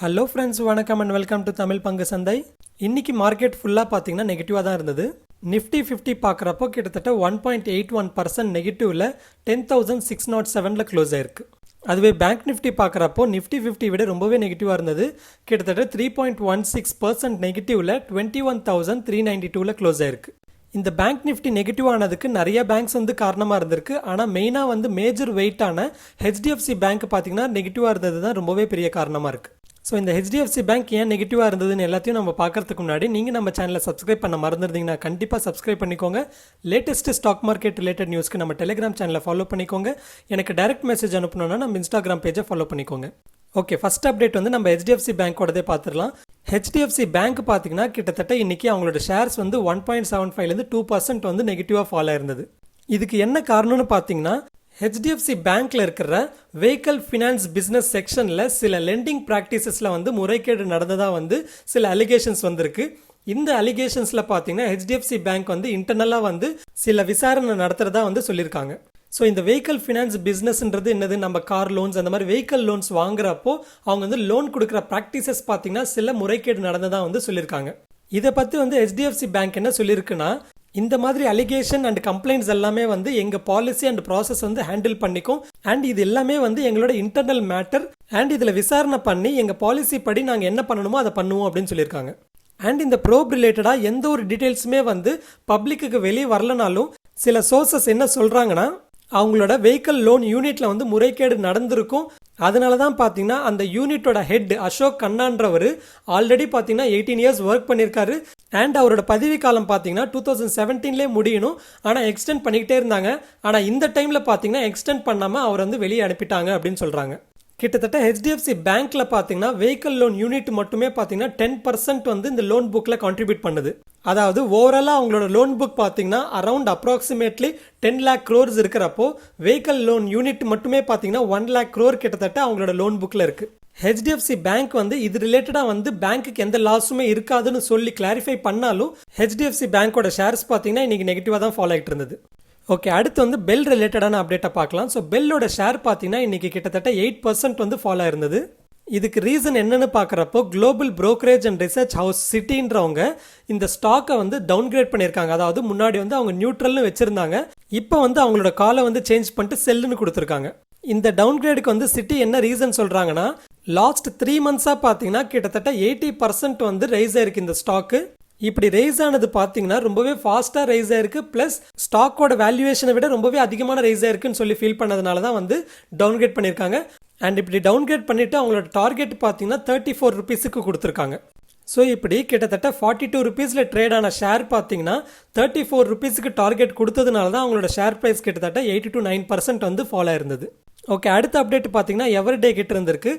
Hello friends, வணக்கம் and welcome to Tamil பங்கு சந்தை. இன்னைக்கு மார்க்கெட் ஃபுல்லாக பார்த்தீங்கன்னா நெகட்டிவாக தான் இருந்தது. நிஃப்டி 50 பார்க்குறப்போ கிட்டத்தட்ட 1.81% நெகட்டிவில் 10,607 க்ளோஸ் ஆயிருக்கு. அதுவே பேங்க் நிஃப்டி பார்க்குறப்போ நிஃப்டி 50 விட ரொம்பவே நெகட்டிவாக இருந்தது. கிட்டத்தட்ட 3.16% நெகட்டிவில் 21,392 க்ளோஸ் ஆயிருக்கு. இந்த பேங்க் நிஃப்டி நெகட்டிவ் ஆனதுக்கு நிறைய பேங்க்ஸ் காரணமாக இருந்திருக்கு. ஆனால் மெயினாக மேஜர் வெயிட்டான ஹெச்டிஎஃப்சி பேங்க் பார்த்தீங்கன்னா நெகட்டிவாக இருந்தது தான் ரொம்பவே பெரிய காரணமாக இருக்குது. ஸோ இந்த ஹெச்டிஎஃப்சி பேங்க் ஏன் நெகட்டிவாக இருந்ததுன்னு எல்லாத்தையும் நம்ம பார்க்கறதுக்கு முன்னாடி நீங்கள் நம்ம சேனலை சப்ஸ்கிரைப் பண்ண மறந்துருந்தீங்கன்னா கண்டிப்பாக சப்ஸ்கிரைப் பண்ணிக்கோங்க. லேட்டஸ்ட் ஸ்டாக் மார்க்கெட் ரிலேட்டட் நியூஸ்க்கு நம்ம டெலிகிராம் சேனலை ஃபாலோ பண்ணிக்கோங்க. எனக்கு டைரக்ட் மெசேஜ் அனுப்பணும்னா நம்ம இன்ஸ்டாகிராம் பேஜை ஃபாலோ பண்ணிக்கோங்க. ஓகே, ஃபர்ஸ்ட் அப்டேட் நம்ம ஹெச்டிஎஃப்சி பேங்க்கோடதே பார்த்துடலாம். ஹெச்டிஎஃப்சி பேங்க் பார்த்தீங்கன்னா கிட்டத்தட்ட இன்னைக்கு அவங்களோட ஷேர்ஸ் 1.75லேருந்து 2% நெகட்டிவாக ஃபால் ஆயிருந்தது. இதுக்கு என்ன காரணம்னு பார்த்தீங்கன்னா ஹெச்டிஎஃப்சி பேங்க்ல இருக்கிற வெஹிக்கல் ஃபினான்ஸ் பிஸ்னஸ் செக்ஷனில் சில லெண்டிங் ப்ராக்டிசஸில் முறைகேடு நடந்ததாக சில அலிகேஷன்ஸ் வந்திருக்கு. இந்த அலிகேஷன்ஸில் பார்த்தீங்கன்னா ஹெச்டிஎஃப்சி பேங்க் இன்டர்னலாக சில விசாரணை நடத்துறதா சொல்லியிருக்காங்க. ஸோ இந்த வெஹிக்கல் ஃபினான்ஸ் பிஸ்னஸ்ன்றது என்னது, நம்ம கார் லோன்ஸ் அந்த மாதிரி வெஹிக்கல் லோன்ஸ் வாங்குறப்போ அவங்க லோன் கொடுக்குற ப்ராக்டிசஸ் பார்த்தீங்கன்னா சில முறைகேடு நடந்ததாக சொல்லியிருக்காங்க. இதை பற்றி ஹெச்டிஎஃப்சி பேங்க் என்ன சொல்லியிருக்குன்னா, இந்த மாதிரி அலிகேஷன் அண்ட் கம்ப்ளைண்ட்ஸ் எல்லாமே எங்க பாலிசி அண்ட் ப்ராசஸ் ஹேண்டில் பண்ணிக்கும். அண்ட் இது எல்லாமே எங்களோட இன்டர்னல் மேட்டர். அண்ட் இதில் விசாரணை பண்ணி எங்க பாலிசி படி நாங்கள் என்ன பண்ணணுமோ அதை பண்ணுவோம் அப்படின்னு சொல்லியிருக்காங்க. அண்ட் இந்த ப்ரோப் ரிலேட்டடாக எந்த ஒரு டீட்டெயில்ஸுமே பப்ளிக்கு வெளியே வரலனாலும் சில சோர்சஸ் என்ன சொல்றாங்கன்னா, அவங்களோட வெஹிக்கல் லோன் யூனிட்ல முறைகேடு நடந்திருக்கும். அதனால தான் பார்த்தீங்கன்னா அந்த யூனிட்டோட ஹெட் அசோக் கண்ணான்றவர் ஆல்ரெடி பார்த்தீங்கன்னா 18 இயர்ஸ் ஒர்க் பண்ணியிருக்காரு. அண்ட் அவரோட பதவி காலம் பார்த்தீங்கன்னா 2017லே முடியணும். ஆனால் எக்ஸ்டெண்ட் பண்ணிக்கிட்டே இருந்தாங்க. ஆனால் இந்த டைமில் பார்த்தீங்கன்னா எக்ஸ்டெண்ட் பண்ணாமல் அவர் வெளியே அனுப்பிட்டாங்க அப்படின்னு சொல்கிறாங்க. கிட்டத்தட்ட ஹெச்டிஎஃப்சி பேங்க்ல பார்த்தீங்கன்னா வெஹிக்கல் லோன் யூனிட் மட்டுமே பார்த்தீங்கன்னா 10% இந்த லோன் புக்கில் கான்ட்ரிபியூட் பண்ணுது. அதாவது ஓவராலாக அவங்களோட லோன் புக் பார்த்தீங்கன்னா அரௌண்ட் அப்ராக்சிமேட்லி 10 lakh crores இருக்கிறப்போ வெஹிக்கல் லோன் யூனிட் மட்டுமே பார்த்தீங்கன்னா 1 lakh crore கிட்டத்தட்ட அவங்களோட லோன் புக்கில் இருக்கு. ஹெச்டிஎஃப்சி பேங்க் இது ரிலேட்டடாக பேங்க்குக்கு எந்த லாஸுமே இருக்காதுன்னு சொல்லி கிளாரிஃபை பண்ணாலும் ஹெச்டிஎஃப்சி பேங்கோட ஷேர்ஸ் பார்த்தீங்கன்னா இன்னைக்கு நெகட்டிவாக தான் ஃபாலோ ஆகிட்டு இருந்தது. ஓகே, அடுத்து பெல் ரிலேட்டடான அப்டேட்டை பார்க்கலாம். ஸோ பெல்லோட ஷேர் பார்த்தீங்கன்னா இன்னைக்கு கிட்டத்தட்ட 8% ஃபாலோ இருந்தது. இதுக்கு ரீசன் என்னன்னு பார்க்குறப்போ global brokerage and research house சிட்டின்றவங்க இந்த ஸ்டாக்கை டவுன்கிரேட் பண்ணியிருக்காங்க. அதாவது முன்னாடி அவங்க நியூட்ரல்னு வச்சிருந்தாங்க. இப்போ அவங்களோட காலை சேஞ்ச் பண்ணிட்டு செல்லுன்னு கொடுத்துருக்காங்க. இந்த டவுன்கிரேடுக்கு சிட்டி என்ன ரீசன் சொல்றாங்கன்னா, லாஸ்ட் 3 months பார்த்தீங்கன்னா கிட்டத்தட்ட 80% ரைஸ் ஆயிருக்கு இந்த ஸ்டாக்கு. இப்படி ரைஸ் ஆனது பார்த்தீங்கன்னா ரொம்பவே ஃபாஸ்ட்டாக ரைஸ் ஆயிருக்கு. ப்ளஸ் ஸ்டாக்கோட வேல்யூவேஷனை விட ரொம்பவே அதிகமான ரைஸ் ஆயிருக்குன்னு சொல்லி ஃபீல் பண்ணதுனால தான் டவுன்கிரேட் பண்ணியிருக்காங்க. அண்ட் இப்படி டவுன்கிரேட் பண்ணிட்டு அவங்களோட டார்கெட் பார்த்தீங்கன்னா 34 rupeesக்கு கொடுத்துருக்காங்க. ஸோ இப்படி கிட்டத்தட்ட 42 rupeesல ட்ரேட் ஆன ஷேர் பார்த்தீங்கன்னா 34 rupeesக்கு டார்கெட் கொடுத்ததுனால தான் அவங்களோட ஷேர் ப்ரைஸ் கிட்டத்தட்ட 8 to 9% ஃபாலோ இருந்தது. ஓகே, அடுத்த அப்டேட் பார்த்தீங்கன்னா எவர்டே கிட்ட இருந்திருக்கு.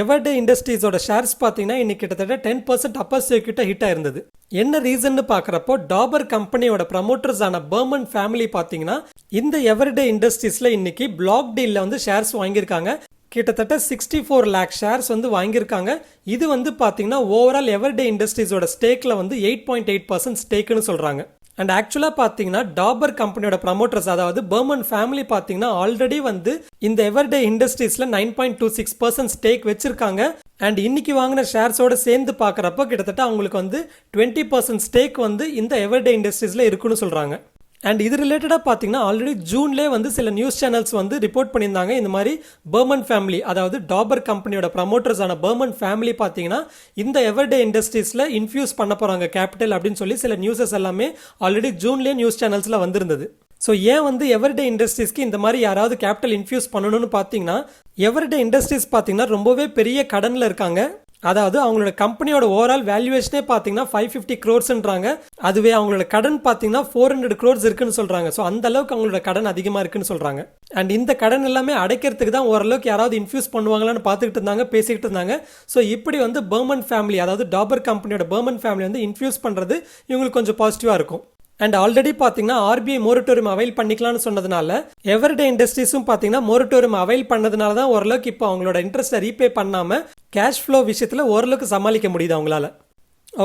எவர்டே இண்டஸ்ட்ரீஸோட ஷேர்ஸ் பார்த்தீங்கன்னா இன்னைக்கு கிட்டத்தட்ட 10% அப்பர் சர்க்யூட்டா ஹிட் ஆயிருந்தது. என்ன ரீசன் பார்க்குறப்போ டாபர் கம்பெனியோட ப்ரமோட்டர்ஸ் ஆன பர்மன் ஃபேமிலி பார்த்தீங்கன்னா இந்த எவர்டே இண்டஸ்ட்ரீஸ்ல இன்னைக்கு பிளாக் டீல்ல ஷேர்ஸ் வாங்கியிருக்காங்க. கிட்டத்தட்ட 64 lakh ஷேர்ஸ் வாங்கியிருக்காங்க. இது பார்த்தீங்கன்னா ஓவரால் எவர்டே இண்டஸ்ட்ரீஸோட ஸ்டேக்ல 8.8% ஸ்டேக்குன்னு சொல்றாங்க. அண்ட் ஆக்சுவலாக பார்த்தீங்கன்னா டாபர் கம்பெனியோட ப்ரமோட்டர்ஸ் அதாவது பர்மன் ஃபேமிலி பார்த்தீங்கன்னா ஆல்ரெடி இந்த எவர்டே இண்டஸ்ட்ரீஸ்ல 9.26% ஸ்டேக் வச்சிருக்காங்க. அண்ட் இன்னைக்கு வாங்கின ஷேர்ஸோட சேர்ந்து பார்க்குறப்போ கிட்டத்தட்ட அவங்களுக்கு 20% ஸ்டேக் இந்த எவர்டே இண்டஸ்ட்ரீஸ்ல இருக்குன்னு சொல்றாங்க. அண்ட் இது ரிலேட்டடாக பார்த்தீங்கன்னா ஆல்ரெடி ஜூன்லேயே சில நியூஸ் சேனல்ஸ் ரிப்போர்ட் பண்ணியிருந்தாங்க. இந்த மாதிரி பர்மன் ஃபேமிலி அதாவது டாபர் கம்பெனியோட ப்ரமோட்டர்ஸ் ஆன பர்மன் ஃபேமிலி பார்த்தீங்கன்னா இந்த எவர்டே இண்டஸ்ட்ரீஸில் இன்ஃபியூஸ் பண்ண போகிறாங்க கேபிட்டல் அப்படின்னு சொல்லி சில நியூஸஸ் எல்லாமே ஆல்ரெடி ஜூன்லேயே நியூஸ் சேனல்ஸில் வந்திருந்தது. ஸோ ஏன் எவர்டே இண்டஸ்ட்ரீஸ்க்கு இந்த மாதிரி யாராவது கேபிட்டல் இன்ஃபியூஸ் பண்ணணும்னு பார்த்தீங்கன்னா எவர்டே இண்டஸ்ட்ரீஸ் பார்த்தீங்கன்னா ரொம்பவே பெரிய கடனில் இருக்காங்க. அதாவது அவங்களோட கம்பெனியோட ஓவரால் வேல்யூவேஷனே பார்த்தீங்கன்னா 550 crores. அதுவே அவங்களோட கடன் பார்த்தீங்கன்னா 400 crores இருக்குன்னு சொல்றாங்க. ஸோ அந்த அளவுக்கு அவங்களோட கடன் அதிகமாக இருக்குன்னு சொல்றாங்க. அண்ட் இந்த கடன் எல்லாமே அடைக்கிறதுக்கு தான் ஓரளவுக்கு யாராவது இன்ஃபியூஸ் பண்ணுவாங்களான்னு பார்த்துக்கிட்டு இருந்தாங்க, பேசிக்கிட்டு இருந்தாங்க. ஸோ இப்படி பர்மன் ஃபேமிலி அதாவது டாபர் கம்பெனியோட பர்மன் ஃபேமிலி இன்ஃபியூஸ் பண்ணுறது இவங்களுக்கு கொஞ்சம் பாசிட்டிவாக இருக்கும். அண்ட் ஆல்ரெடி பார்த்தீங்கன்னா ஆர்பிஐ மோரட்டோரியம் அவைல் பண்ணிக்கலாம்னு சொன்னதுனால எவர்டே இண்டஸ்ட்ரீஸும் பார்த்தீங்கன்னா மோரட்டோரியம் அவைல் பண்ணதுனால தான் ஓரளவுக்கு இப்போ அவங்களோட இன்ட்ரெஸ்ட்டை ரீபே பண்ணாமல் கேஷ் ஃப்ளோ விஷயத்தில் ஓரளவுக்கு சமாளிக்க முடியுது அவங்களால.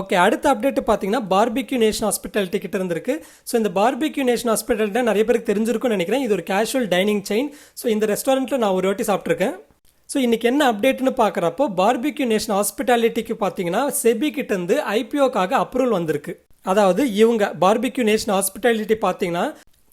ஓகே, அடுத்த அப்டேட் பார்த்தீங்கன்னா பார்பிக்யூ நேஷன் ஹாஸ்பிட்டாலிட்டி கிட்ட இருந்திருக்கு. ஸோ இந்த பார்பிக்யூ நேஷன் ஹாஸ்பிட்டாலிட்டி நிறைய பேருக்கு தெரிஞ்சிருக்கும்னு நினைக்கிறேன். இது ஒரு கேஷுவல் டைனிங் செயின். ஸோ இந்த ரெஸ்டாரண்ட்டில் நான் ஒரு வாட்டி சாப்பிட்ருக்கேன். ஸோ இன்றைக்கி என்ன அப்டேட்னு பார்க்குறப்போ பார்பிக்யூ நேஷன் ஹாஸ்பிட்டாலிட்டிக்கு பார்த்தீங்கன்னா செபி கிட்டேருந்து ஐபிஓக்காக அப்ரூவல் வந்திருக்கு. அதாவது இவங்க பார்பிக்யூ நேஷன் ஹாஸ்பிட்டாலிட்டி பார்த்தீங்கன்னா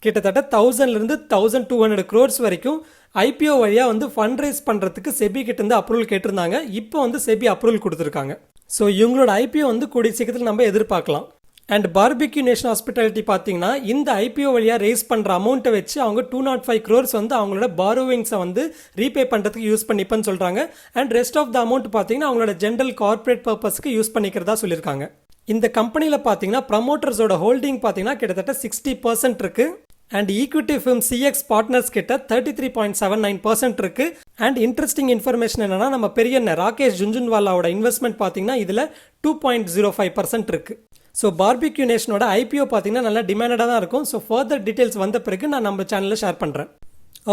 கிட்டத்தட்ட 1000லேருந்து 1200 crores வரைக்கும் ஐபிஓ வழியாக வந்து ஃபண்ட் ரைஸ் பண்ணுறதுக்கு செபி கிட்டேருந்து அப்ரூவல் கேட்டிருந்தாங்க. இப்போ வந்து செபி அப்ரூவல் கொடுத்துருக்காங்க. ஸோ இவங்களோட ஐபிஓ வந்து கூடிய சீக்கிரத்தில் நம்ம எதிர்பார்க்கலாம். அண்ட் பார்பிக்யூ நேஷன் ஹாஸ்பிட்டாலிட்டி பார்த்தீங்கன்னா இந்த ஐபிஓ வழியாக ரேஸ் பண்ணுற அமௌண்ட்டை வச்சு அவங்க 205 crores வந்து அவங்களோட பாரோவிங்ஸை வந்து ரீபே பண்ணுறதுக்கு யூஸ் பண்ணிப்பேன்னு சொல்கிறாங்க. And rest of the amount பார்த்தீங்கன்னா அவங்களோட ஜென்ரல் கார்பரேட் பர்பஸ்க்கு யூஸ் பண்ணிக்கிறதா சொல்லியிருக்காங்க. இந்த கம்பெனியில் பார்த்தீங்கன்னா ப்ரமோட்டர்ஸோட ஹோல்டிங் பார்த்தீங்கன்னா கிட்டத்தட்ட 60% இருக்கு. And equity firm CX partners கிட்ட 33.79% இருக்கு. அண்ட் இன்ட்ரெஸ்டிங் இன்ஃபர்மேஷன் என்னன்னா நம்ம பெரிய ராகேஷ் ஜுன்ஜுன்வாலாவோட இன்வெஸ்ட்மெண்ட் பார்த்தீங்கன்னா இதில் 2.05% இருக்கு. ஸோ பார்பிக்யூ நேஷனோட ஐபிஓ பார்த்தீங்கன்னா நல்லா டிமாண்டடாக தான் இருக்கும். ஸோ ஃபர்தர் டீட்டெயில்ஸ் வந்த பிறகு நான் நம்ம சேனலில் ஷேர் பண்ணுறேன்.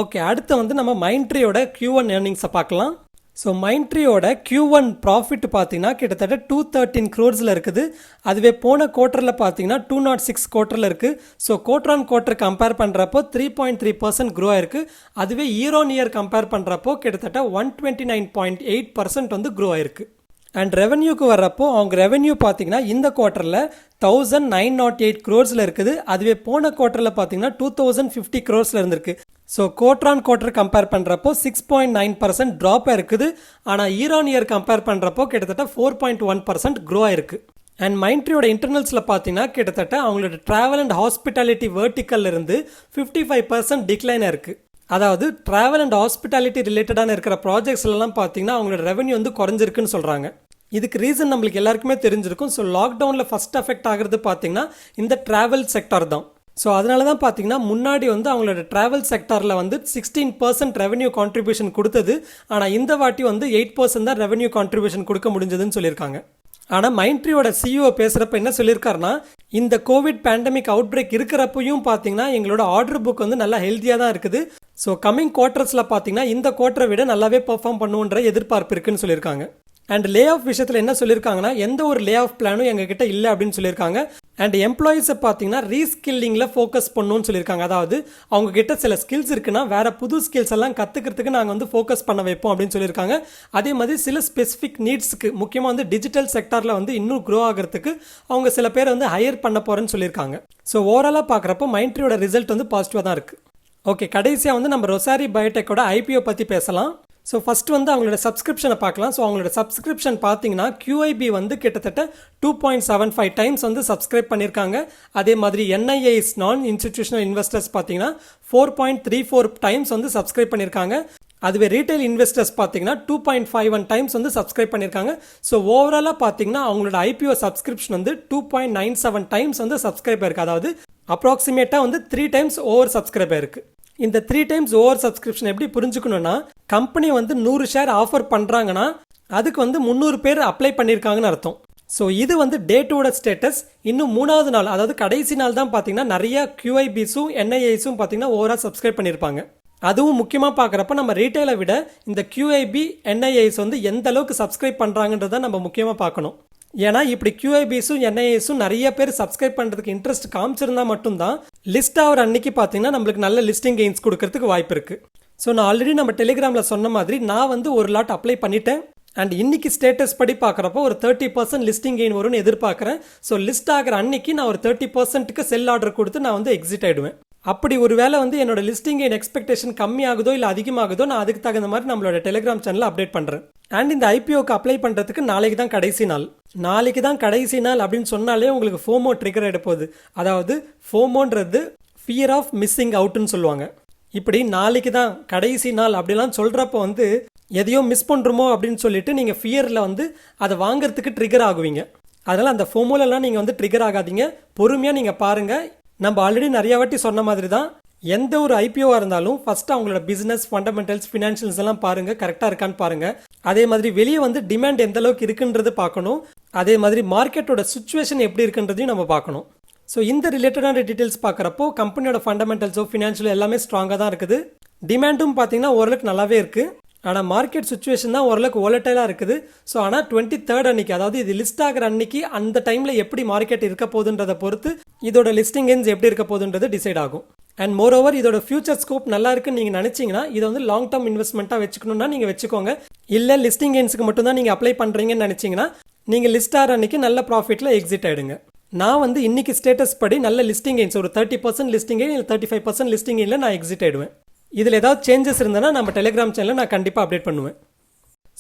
ஓகே, அடுத்து வந்து நம்ம மைண்ட்ரியோட Q1 ஏர்னிங்ஸை பார்க்கலாம். ஸோ மைண்ட்ரியோட Q1 ப்ராஃபிட் பார்த்தீங்கன்னா கிட்டத்தட்ட 213 crores இருக்குது. அதுவே போன குவார்ட்டரில் பார்த்தீங்கன்னா 206 crores இருக்குது. So quarter on quarter compare பண்ணுறப்போ 3.3% க்ரோ ஆயிருக்கு. அதுவே இயர் ஆன் இயர் கம்பேர் பண்ணுறப்போ கிட்டத்தட்ட 129.8% வந்து க்ரோ ஆயிருக்கு. அண்ட் ரெவன்யூக்கு வர்றப்போ அவங்க ரெவன்யூ பார்த்தீங்கன்னா இந்த குவார்ட்டரில் 1908 crores இருக்குது. அதுவே போன குவார்ட்டரில் பார்த்தீங்கன்னா 2050 crores இருந்திருக்கு. So quarter on quarter compare பண்ணுறப்போ 6.9% ட்ராப் இருக்குது. ஆனால் இயர் ஆன் இயர் கம்பேர் பண்ணுறப்போ கிட்டத்தட்ட 4.1% க்ரோ ஆயிருக்கு. அண்ட் மைண்ட்ரியோட இன்டர்னல்ஸில் பார்த்தீங்கன்னா கிட்டத்தட்ட அவங்களோட ட்ராவல் அண்ட் ஹாஸ்பிட்டாலிட்டி வேர்ட்டிக்கல் இருந்து 55% டிக்ளைன் இருக்குது. அதாவது ட்ராவல் அண்ட் ஹாஸ்பிட்டாலிட்டி ரிலேட்டடான இருக்கிற ப்ராஜெக்ட்ஸ்லாம் பார்த்தீங்கன்னா அவங்களோட ரெவன்யூ வந்து குறைஞ்சிருக்குன்னு சொல்கிறாங்க. இதுக்கு ரீசன் நம்மளுக்கு எல்லாருக்குமே தெரிஞ்சிருக்கும். ஸோ லாக்டவுனில் ஃபர்ஸ்ட் அஃபெக்ட் ஆகிறது பார்த்தீங்கன்னா இந்த ட்ராவல் செக்டார் தான். ஸோ அதனால தான் பார்த்தீங்கன்னா முன்னாடி வந்து அவங்களோட ட்ராவல் செக்டாரில் வந்து 16% ரெவன்யூ கான்ட்ரிபியூஷன் கொடுத்தது. ஆனால் இந்த வாட்டி வந்து 8% தான் ரெவன்யூ கான்ட்ரிபியூஷன் கொடுக்க முடிஞ்சதுன்னு சொல்லியிருக்காங்க. ஆனால் மைண்ட்ரியோட சிஇஓ பேசுகிறப்ப என்ன சொல்லியிருக்காருன்னா இந்த கோவிட் பேண்டமிக் அவுட் பிரேக் இருக்கிறப்பையும் பார்த்தீங்கன்னா எங்களோட ஆர்டர் புக் வந்து நல்லா ஹெல்த்தியாக தான் இருக்குது. ஸோ கம்மிங் குவார்ட்டர்ஸில் பார்த்தீங்கன்னா இந்த குவார்ட்டரை விட நல்லாவே பெர்ஃபார்ம் பண்ணுன்ற எதிர்பார்ப்பு இருக்குன்னு சொல்லியிருக்காங்க. அண்ட் லே ஆஃப் விஷயத்தில் என்ன சொல்லியிருக்காங்கன்னா எந்த ஒரு லே ஆஃப் பிளானும் எங்ககிட்ட இல்லை அப்படின்னு சொல்லியிருக்காங்க. அண்ட் எம்ப்ளாயிஸை பார்த்தீங்கன்னா ரீஸ்கில்லிங்கில் ஃபோக்கஸ் பண்ணணும்னு சொல்லியிருக்காங்க. அதாவது அவங்க கிட்ட சில ஸ்கில்ஸ் இருக்குன்னா வேற புது ஸ்கில்ஸ் எல்லாம் கற்றுக்கிறதுக்கு நாங்கள் வந்து ஃபோக்கஸ் பண்ண வைப்போம் அப்படின்னு சொல்லியிருக்காங்க. அதே மாதிரி சில ஸ்பெசிஃபிக் நீட்ஸ்க்கு முக்கியமாக வந்து டிஜிட்டல் செக்டாரில் வந்து இன்னும் க்ரோ ஆகிறதுக்கு அவங்க சில பேர் வந்து ஹையர் பண்ண போகிறேன்னு சொல்லியிருக்காங்க. ஸோ ஓவராலாக பார்க்குறப்போ மைண்ட்ரியோட ரிசல்ட் வந்து பாசிட்டிவாக தான் இருக்குது. ஓகே, கடைசியாக வந்து நம்ம ரொசாரி பயோடெக்கோட ஐபிஓ பற்றி பேசலாம். ஸோ ஃபஸ்ட்டு வந்து அவங்களோட சப்ஸ்கிரிப்ஷனை பார்க்கலாம். ஸோ அவங்களோட சப்ஸ்கிரிப்ஷன் பார்த்தீங்கன்னா QIB வந்து கிட்டத்தட்ட 2.75 times வந்து சப்ஸ்கிரைப் பண்ணியிருக்காங்க. அதே மாதிரி NIIs நான் இன்ஸ்டிடியூஷனல் இன்வெஸ்டர்ஸ் பார்த்தீங்கன்னா 4.34 times வந்து சப்ஸ்கிரைப் பண்ணியிருக்காங்க. அதுவே ரீட்டைல் இன்வெஸ்டர்ஸ் பார்த்தீங்கன்னா 2.51 times வந்து சப்ஸ்கிரைப் பண்ணியிருக்காங்க. ஸோ ஓவராலாக பார்த்தீங்கன்னா அவங்களோட ஐபிஓ சப்ஸ்கிரிப்ஷன் வந்து 2.97 times வந்து சப்ஸ்கிரைப் ஆயிருக்கு. அதாவது அப்ராக்சிமேட்டாக வந்து 3 times ஓவர் சப்ஸ்கிரைப் ஆயிருக்கு. இந்த 3 times ஓவர் சப்ஸ்கிரிப்ஷன் எப்படி புரிஞ்சுக்கணும்னா கம்பெனி வந்து 100 ஷேர் ஆஃபர் பண்ணுறாங்கன்னா அதுக்கு வந்து 300 பேர் அப்ளை பண்ணியிருக்காங்கன்னு அர்த்தம். ஸோ இது வந்து டே டூட ஸ்டேட்டஸ். இன்னும் 3வது நாள் அதாவது கடைசி நாள் தான் பார்த்தீங்கன்னா நிறைய QIBஸும் NIIஸும் பார்த்தீங்கன்னா ஓவராக சப்ஸ்கிரைப் பண்ணியிருப்பாங்க. அதுவும் முக்கியமாக பார்க்குறப்ப நம்ம ரீட்டைலை விட இந்த QIB NIIs வந்து எந்த அளவுக்கு சப்ஸ்கிரைப் பண்ணுறாங்கன்றதை நம்ம முக்கியமாக பார்க்கணும். ஏன்னா இப்படி QIBஸும் NIIஸும் நிறைய பேர் சப்ஸ்கிரைப் பண்ணுறதுக்கு இன்ட்ரெஸ்ட் காமிச்சிருந்தா மட்டும்தான் லிஸ்ட் ஆகிற அன்னைக்கு பார்த்தீங்கன்னா நம்மளுக்கு நல்ல லிஸ்டிங் கெயின்ஸ் கொடுக்கறதுக்கு வாய்ப்பு இருக்குது. ஸோ நான் ஆல்ரெடி நம்ம டெலிகிராமில் சொன்ன மாதிரி நான் வந்து ஒரு லாட் அப்ளை பண்ணிட்டேன். அண்ட் இன்னைக்கு ஸ்டேட்டஸ் படி பார்க்குறப்போ ஒரு 30% லிஸ்டிங் கெயின் வரும்னு எதிர்பார்க்குறேன். ஸோ லிஸ்ட் ஆகிற அன்னைக்கு நான் ஒரு 30%க்கு செல் ஆர்டர் கொடுத்து நான் வந்து எக்ஸிட் ஆகிடுவேன். அப்படி ஒரு வேளை வந்து என்னோட லிஸ்டிங் கெயின் எக்ஸ்பெக்டேஷன் கம்மியாகுதோ இல்லை அதிகமாகுதோ நான் அதுக்கு தகுந்த மாதிரி நம்மளோட டெலிகிராம் சேனலில் அப்டேட் பண்ணுறேன். அண்ட் இந்த ஐபிஓக்கு அப்ளை பண்ணுறதுக்கு நாளைக்கு தான் கடைசி நாள். நாளைக்கு தான் கடைசி நாள் அப்படின்னு சொன்னாலே உங்களுக்கு ஃபோமோ ட்ரிகர் எடுப்போகுது. அதாவது ஃபோமோன்றது ஃபியர் ஆஃப் மிஸ்ஸிங் அவுட்னு சொல்லுவாங்க. இப்படி நாளைக்கு தான் கடைசி நாள் அப்படிலாம் சொல்கிறப்போ வந்து எதையோ மிஸ் பண்ணுறோமோ அப்படின்னு சொல்லிட்டு நீங்கள் ஃபியரில் வந்து அதை வாங்குறதுக்கு ட்ரிகர் ஆகுவீங்க. அதனால் அந்த ஃபோமோலெல்லாம் நீங்கள் வந்து ட்ரிகர் ஆகாதீங்க. பொறுமையாக நீங்கள் பாருங்கள். நம்ம ஆல்ரெடி நிறையா வாட்டி சொன்ன மாதிரி தான் எந்த ஒரு ஐபிஓவாக இருந்தாலும் ஃபஸ்ட்டு அவங்களோட பிஸ்னஸ் ஃபண்டமெண்டல்ஸ் ஃபினான்ஷியல்ஸ் எல்லாம் பாருங்கள், கரெக்டாக இருக்கான்னு பாருங்கள். அதே மாதிரி வெளியே வந்து டிமாண்ட் எந்த அளவுக்கு இருக்குன்றது பார்க்கணும். அதே மாதிரி மார்க்கெட்டோட சுச்சுவேஷன் எப்படி இருக்குன்றதையும் நம்ம பார்க்கணும். ஸோ இந்த ரிலேட்டடான டீட்டெயில்ஸ் பார்க்குறப்போ கம்பெனியோட ஃபண்டமெண்டல்ஸோ ஃபினான்ஷியலோ எல்லாமே ஸ்ட்ராங்காக தான் இருக்குது. டிமாண்டும் பார்த்தீங்கன்னா ஓரளவுக்கு நல்லாவே இருக்குது. ஆனால் மார்க்கெட் சுச்சுவேஷன் தான் ஓரளவுக்கு volatile-ஆ இருக்குது. ஸோ ஆனால் 23rd அன்னைக்கு, அதாவது இது லிஸ்ட் ஆகிற அன்னைக்கு அந்த டைமில் எப்படி மார்க்கெட் இருக்க போகுதுன்றதை பொறுத்து இதோட லிஸ்டிங் எண்ட்ஸ் எப்படி இருக்க போகுதுன்றது டிசைட் ஆகும். அண்ட் மோர் ஓவர் இதோட ஃபியூச்சர் ஸ்கோப் நல்லா இருக்குன்னு நீங்கள் நினச்சிங்கன்னா இதை வந்து லாங் டர்ம் இன்வெஸ்ட்மெண்ட்டாக வச்சுக்கணும்னா நீங்கள் வச்சுக்கோங்க. இல்லை லிஸ்டிங் எண்ட்ஸுக்கு மட்டும் தான் நீங்கள் அப்ளை பண்ணுறீங்கன்னு நினச்சிங்கன்னா நீங்கள் லிஸ்ட் ஆகிற அன்னைக்கு நல்ல ப்ராஃபிட்டில் எக்ஸிட் ஆகிடுங்க. நான் வந்து இன்னைக்கு ஸ்டேட்டஸ் படி நல்ல லிஸ்டிங் எண்ட்ஸ் ஒரு 30% லிஸ்டிங் எண் இல்லை 35% லிஸ்டிங் எண்ணில் நான் எக்ஸிட் ஆகிடுவேன். இதில் ஏதாவது சேஞ்சஸ் இருந்ததுன்னா நம்ம டெலிகிராம் சேனலில் நான் கண்டிப்பாக அப்டேட் பண்ணுவேன்.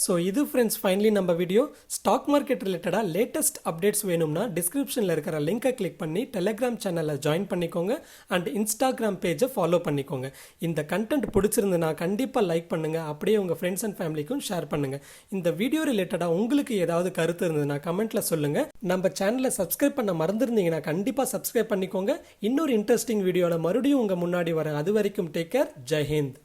ஸோ இது ஃப்ரெண்ட்ஸ் ஃபைனலி நம்ம வீடியோ. ஸ்டாக் மார்க்கெட் ரிலேட்டடாக லேட்டஸ்ட் அப்டேட்ஸ் வேணும்னா டிஸ்கிரிப்ஷனில் இருக்கிற லிங்கை கிளிக் பண்ணி டெலிகிராம் சேனலில் ஜாயின் பண்ணிக்கோங்க அண்ட் இன்ஸ்டாகிராம் பேஜை ஃபாலோ பண்ணிக்கோங்க. இந்த கண்டென்ட் பிடிச்சிருந்துன்னா கண்டிப்பாக லைக் பண்ணுங்கள், அப்படியே உங்கள் ஃப்ரெண்ட்ஸ் அண்ட் ஃபேமிலிக்கும் ஷேர் பண்ணுங்கள். இந்த வீடியோ ரிலேட்டடாக உங்களுக்கு ஏதாவது கருத்து இருந்ததுன்னா கமெண்ட்டில் சொல்லுங்கள். நம்ம சேனலை சப்ஸ்கிரைப் பண்ண மறந்துருந்தீங்கன்னா கண்டிப்பாக சப்ஸ்கிரைப் பண்ணிக்கோங்க. இன்னொரு இன்ட்ரெஸ்டிங் வீடியோவில் மறுபடியும் உங்கள் முன்னாடி வரேன். அது வரைக்கும் டேக் கேர். ஜெய் ஹிந்த்.